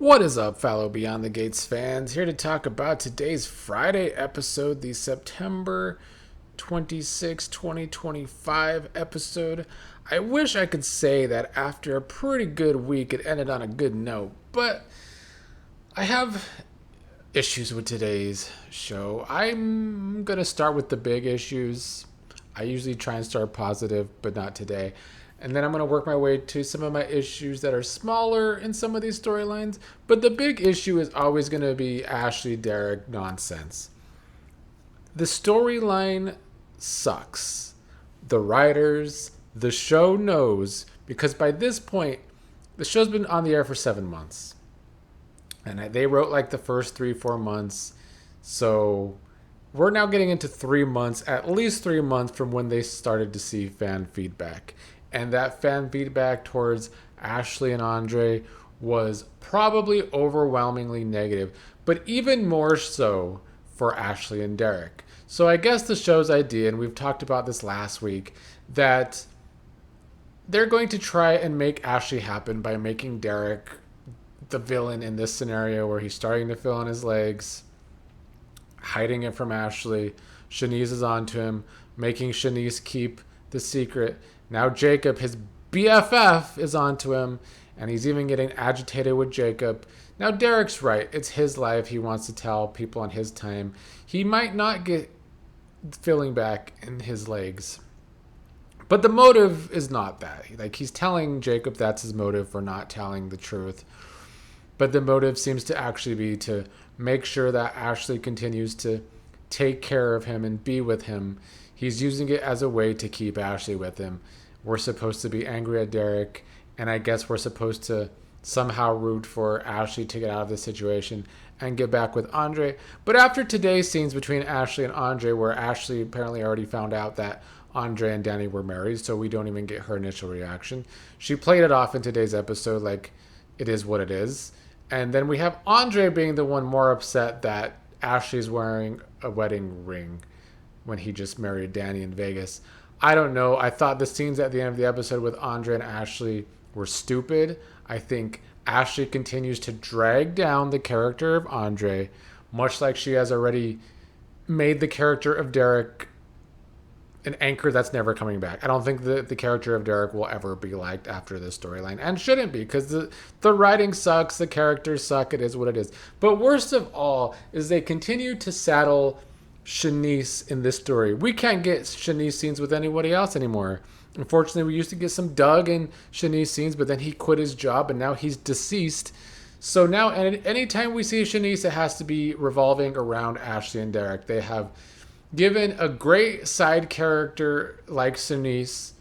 What is up, fellow Beyond the Gates fans? Here to talk about today's Friday episode, the September 26, 2025 episode. I wish I could say that after a pretty good week, it ended on a good note, but I have issues with today's show. I'm going to start with the big issues. I usually try and start positive, but not today. And then I'm going to work my way to some of my issues that are smaller in some of these storylines. But the big issue is always going to be Ashley Derek nonsense. The storyline sucks. The writers, the show knows, because by this point, the show's been on the air for 7 months. And they wrote like the first 3-4 months. So we're now getting into 3 months, at least 3 months from when they started to see fan feedback. And that fan feedback towards Ashley and Andre was probably overwhelmingly negative, but even more so for Ashley and Derek. So I guess the show's idea, and we've talked about this last week, that they're going to try and make Ashley happen by making Derek the villain in this scenario where he's starting to fill in his legs, hiding it from Ashley. Shanice is onto him, making Shanice keep the secret. Now Jacob, his BFF, is onto him, and he's even getting agitated with Jacob. Now Derek's right. It's his life. He wants to tell people on his time. He might not get filling back in his legs. But the motive is not that. Like, he's telling Jacob that's his motive for not telling the truth. But the motive seems to actually be to make sure that Ashley continues to take care of him and be with him. He's using it as a way to keep Ashley with him. We're supposed to be angry at Derek, and I guess we're supposed to somehow root for Ashley to get out of this situation and get back with Andre. But after today's scenes between Ashley and Andre, where Ashley apparently already found out that Andre and Danny were married, so we don't even get her initial reaction. She played it off in today's episode like it is what it is. And then we have Andre being the one more upset that Ashley's wearing a wedding ring when he just married Danny in Vegas. I don't know. I thought the scenes at the end of the episode with Andre and Ashley were stupid. I think Ashley continues to drag down the character of Andre, much like she has already made the character of Derek an anchor that's never coming back. I don't think the character of Derek will ever be liked after this storyline, and shouldn't be, because the writing sucks, the characters suck, it is what it is. But worst of all is they continue to saddle Shanice in this story. We can't get Shanice scenes with anybody else anymore. Unfortunately, we used to get some Doug and Shanice scenes, but then he quit his job and now he's deceased. So now anytime we see Shanice, it has to be revolving around Ashley and Derek. They have given a great side character like Shanice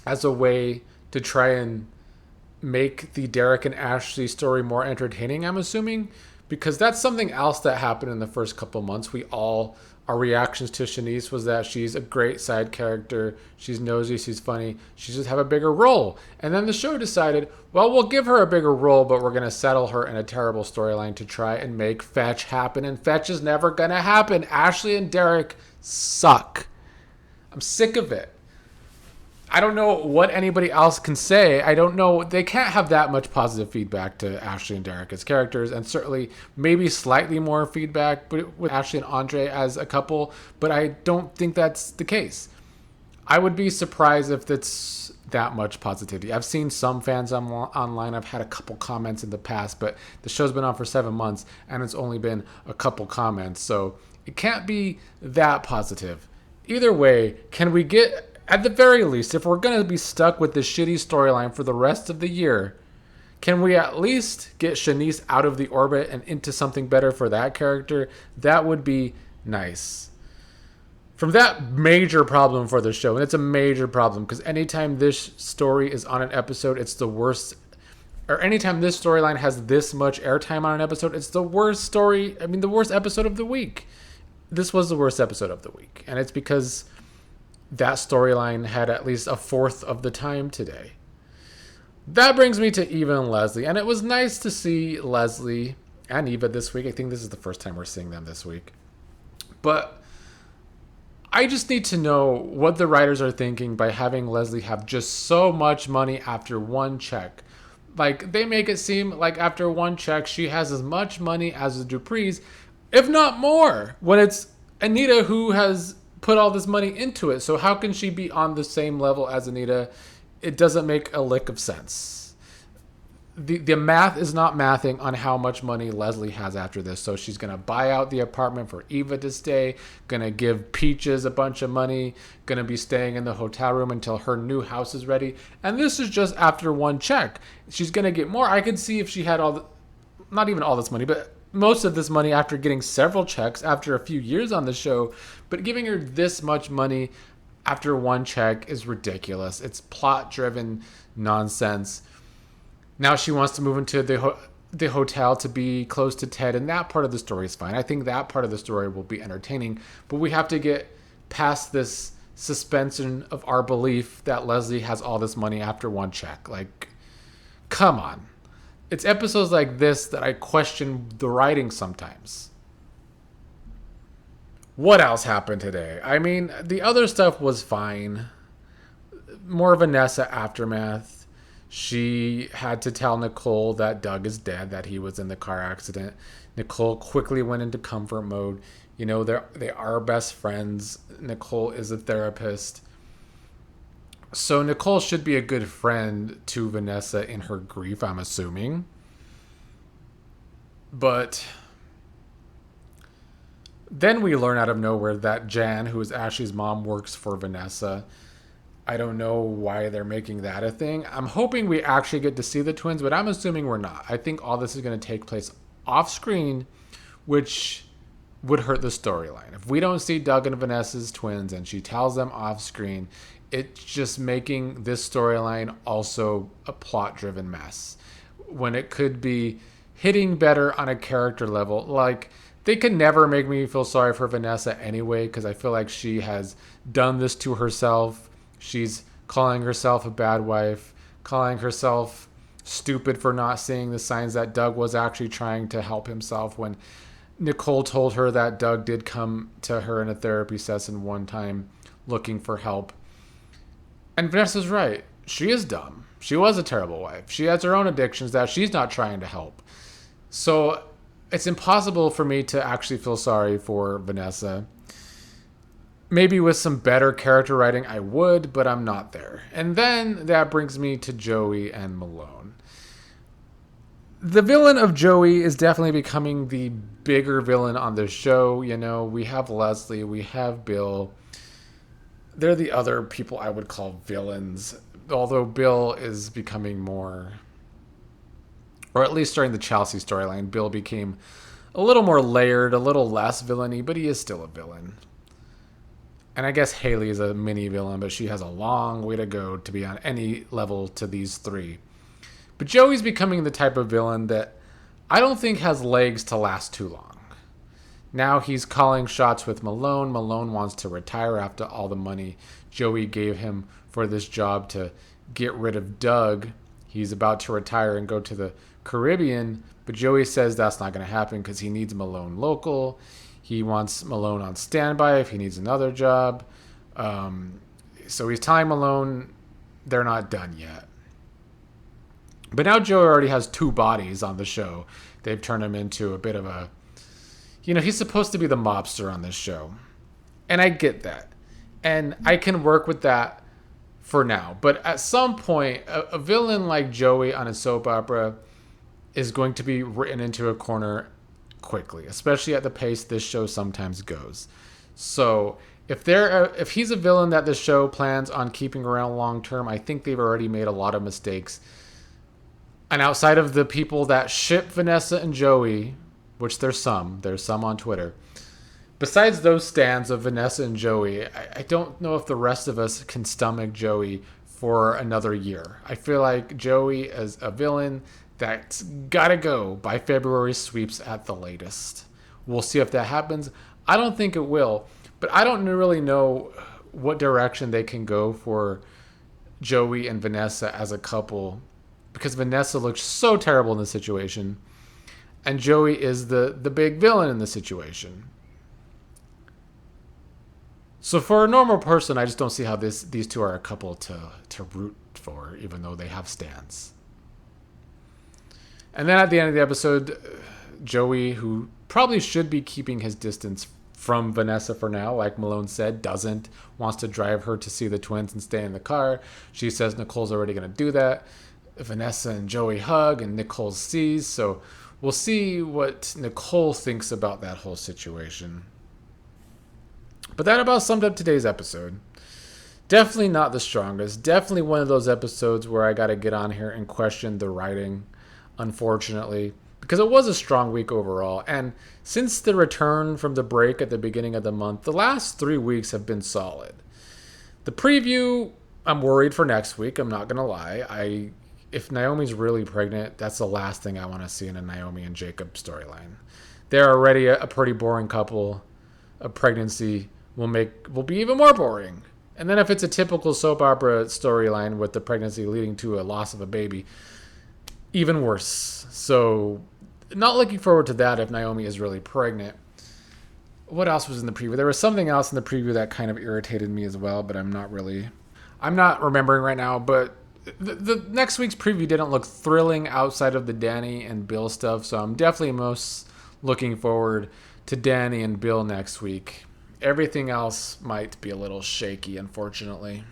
as a way to try and make the Derek and Ashley story more entertaining, I'm assuming. Because that's something else that happened in the first couple months. Our reactions to Shanice was that she's a great side character. She's nosy, she's funny. She should have a bigger role. And then the show decided, well, we'll give her a bigger role, but we're going to settle her in a terrible storyline to try and make Fetch happen. And Fetch is never going to happen. Ashley and Derek suck. I'm sick of it. I don't know what anybody else can say. I don't know. They can't have that much positive feedback to Ashley and Derek as characters, and certainly maybe slightly more feedback with Ashley and Andre as a couple, but I don't think that's the case. I would be surprised if it's that much positivity. I've seen some fans online. I've had a couple comments in the past, but the show's been on for 7 months, and it's only been a couple comments, so it can't be that positive. Either way, can we get... At the very least, if we're going to be stuck with this shitty storyline for the rest of the year, can we at least get Shanice out of the orbit and into something better for that character? That would be nice. From that major problem for the show, and it's a major problem because anytime this story is on an episode, it's the worst. Or anytime this storyline has this much airtime on an episode, it's the worst the worst episode of the week. This was the worst episode of the week. And it's because that storyline had at least a fourth of the time today. That brings me to Eva and Leslie. And it was nice to see Leslie and Eva this week. I think this is the first time we're seeing them this week. But I just need to know what the writers are thinking by having Leslie have just so much money after one check. Like, they make it seem like after one check, she has as much money as the Duprees, if not more, when it's Anita who has put all this money into it. So how can she be on the same level as Anita? It doesn't make a lick of sense. The math is not mathing on how much money Leslie has after this. So she's going to buy out the apartment for Eva to stay, going to give Peaches a bunch of money, going to be staying in the hotel room until her new house is ready. And this is just after one check. She's going to get more. I could see if she had not even all this money, but most of this money after getting several checks after a few years on the show. But giving her this much money after one check is ridiculous. It's plot-driven nonsense. Now she wants to move into the hotel to be close to Ted, and that part of the story is fine. I think that part of the story will be entertaining, but we have to get past this suspension of our belief that Leslie has all this money after one check. Like, come on. It's episodes like this that I question the writing sometimes. What else happened today? I mean, the other stuff was fine. More Vanessa aftermath. She had to tell Nicole that Doug is dead, that he was in the car accident. Nicole quickly went into comfort mode. You know, they are best friends. Nicole is a therapist. So Nicole should be a good friend to Vanessa in her grief, I'm assuming. But then we learn out of nowhere that Jan, who is Ashley's mom, works for Vanessa. I don't know why they're making that a thing. I'm hoping we actually get to see the twins, but I'm assuming we're not. I think all this is going to take place off screen, which would hurt the storyline. If we don't see Doug and Vanessa's twins and she tells them off screen, it's just making this storyline also a plot-driven mess. When it could be hitting better on a character level. Like, they can never make me feel sorry for Vanessa anyway, because I feel like she has done this to herself. She's calling herself a bad wife, calling herself stupid for not seeing the signs that Doug was actually trying to help himself, when Nicole told her that Doug did come to her in a therapy session one time looking for help. And Vanessa's right. She is dumb. She was a terrible wife. She has her own addictions that she's not trying to help. So it's impossible for me to actually feel sorry for Vanessa. Maybe with some better character writing I would, but I'm not there. And then that brings me to Joey and Malone. The villain of Joey is definitely becoming the bigger villain on the show. You know, we have Leslie, we have Bill. They're the other people I would call villains. Although Bill is becoming more, or at least during the Chelsea storyline, Bill became a little more layered, a little less villainy, but he is still a villain. And I guess Haley is a mini villain, but she has a long way to go to be on any level to these three. But Joey's becoming the type of villain that I don't think has legs to last too long. Now he's calling shots with Malone. Malone wants to retire after all the money Joey gave him for this job to get rid of Doug. He's about to retire and go to the Caribbean, but Joey says that's not going to happen because he needs Malone local. He wants Malone on standby if he needs another job. So he's telling Malone they're not done yet. But now Joey already has two bodies on the show. They've turned him into a bit of a... You know, he's supposed to be the mobster on this show. And I get that. And I can work with that for now. But at some point, a villain like Joey on a soap opera is going to be written into a corner quickly, especially at the pace this show sometimes goes. So if he's a villain that the show plans on keeping around long term, I think they've already made a lot of mistakes. And outside of the people that ship Vanessa and Joey, which there's some on Twitter, besides those stands of Vanessa and Joey, I don't know if the rest of us can stomach Joey for another year. I feel like Joey is a villain that's gotta go by February sweeps at the latest. We'll see if that happens. I don't think it will, but I don't really know what direction they can go for Joey and Vanessa as a couple, because Vanessa looks so terrible in the situation, and Joey is the big villain in the situation. So for a normal person, I just don't see how these two are a couple to root for, even though they have stands. And then at the end of the episode, Joey, who probably should be keeping his distance from Vanessa for now, like Malone said, doesn't, wants to drive her to see the twins and stay in the car. She says Nicole's already going to do that. Vanessa and Joey hug and Nicole sees. So we'll see what Nicole thinks about that whole situation. But that about summed up today's episode. Definitely not the strongest. Definitely one of those episodes where I got to get on here and question the writing, unfortunately, because it was a strong week overall. And since the return from the break at the beginning of the month, the last 3 weeks have been solid. The preview, I'm worried for next week. I'm not going to lie. If Naomi's really pregnant, that's the last thing I want to see in a Naomi and Jacob storyline. They're already a pretty boring couple. A pregnancy will be even more boring. And then if it's a typical soap opera storyline with the pregnancy leading to a loss of a baby, even worse. So not looking forward to that if Naomi is really pregnant. What else was in the preview? There was something else in the preview that kind of irritated me as well, but I'm not remembering right now. But the next week's preview didn't look thrilling outside of the Danny and Bill stuff. So I'm definitely most looking forward to Danny and Bill next week. Everything else might be a little shaky, unfortunately.